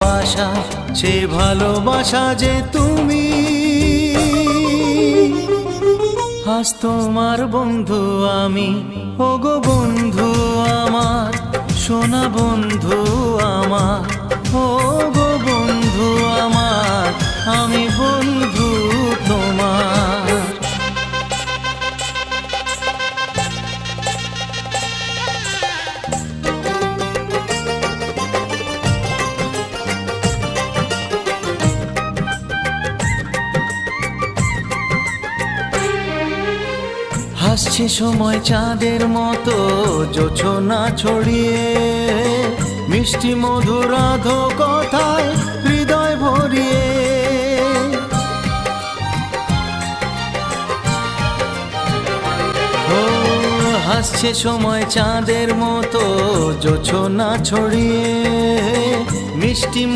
ভালোবাসা, সে ভালোবাসা যে তুমি। আজ তোমার বন্ধু আমি, ওগো বন্ধু আমার, সোনা বন্ধু আমার, ওগো বন্ধু আমার, আমি বন্ধু তোমার। হাসছে সময় চাঁদের মতো জোছনা ছড়িয়ে, মিষ্টি মধুর আধো কথায় হৃদয় ভরিয়ে। ও হাসছে সময় চাঁদের মতো জোছনা ছড়িয়ে, মিষ্টি